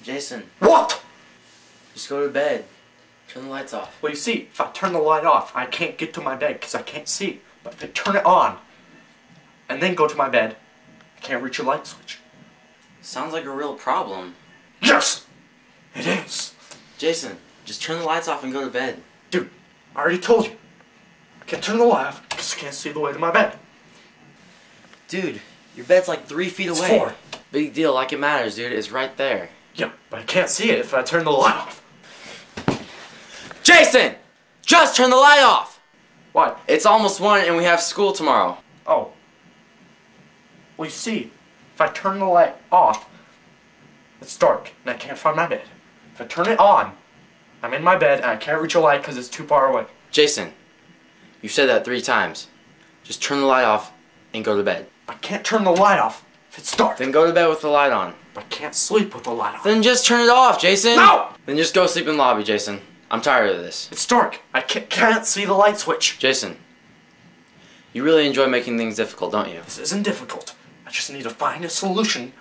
Jason. What? Just go to bed. Turn the lights off. Well, you see, if I turn the light off, I can't get to my bed because I can't see. But if I turn it on and then go to my bed, I can't reach your light switch. Sounds like a real problem. Yes! It is! Jason, just turn the lights off and go to bed. Dude, I already told you. I can't turn the light off because I can't see the way to my bed. Dude, your bed's like 3 feet It's away. 4. Big deal, like it matters, dude. It's right there. Yeah, but I can't see it if I turn the light off. Jason! Just turn the light off! What? It's almost 1 and we have school tomorrow. Oh. Well, you see, if I turn the light off, it's dark and I can't find my bed. If I turn it on, I'm in my bed and I can't reach a light because it's too far away. Jason, you said that 3 times. Just turn the light off and go to bed. I can't turn the light off if it's dark. Then go to bed with the light on. But I can't sleep with the light on. Then just turn it off, Jason! No! Then just go sleep in the lobby, Jason. I'm tired of this. It's dark. I can't see the light switch. Jason, you really enjoy making things difficult, don't you? This isn't difficult. I just need to find a solution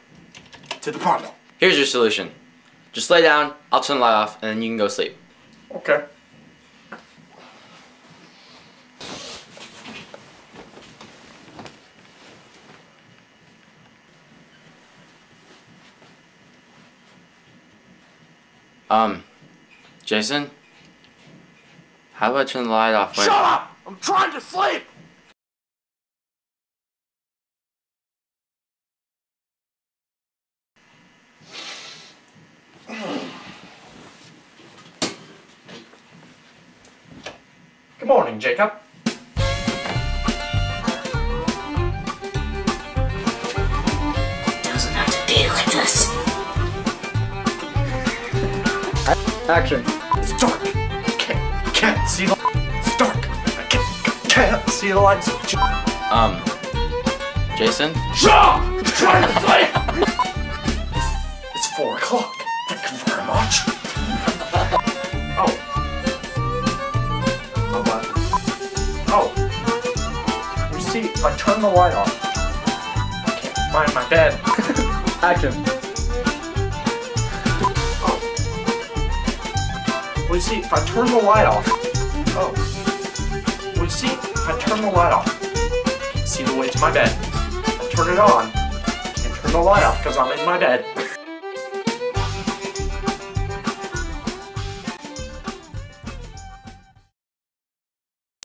to the problem. Here's your solution. Just lay down, I'll turn the light off, and then you can go sleep. Okay. Jason? How about I turn the light off? Shut up! I'm trying to sleep! Good morning, Jacob. Doesn't have to be like this. Action. It's dark. I can't see the. It's dark. I can't see the light switch. Jason? Shut up! I'm trying to sleep! It's 4 o'clock. Thank you very much. Oh. Oh, what? Oh. You see, if I turn the light off, I can't find my bed. Action. Oh. Well, you see, if I turn the light off. Oh. Well, you see, if I turn the light off, I can't see the way to my bed. Turn it on. I can't turn the light off because I'm in my bed.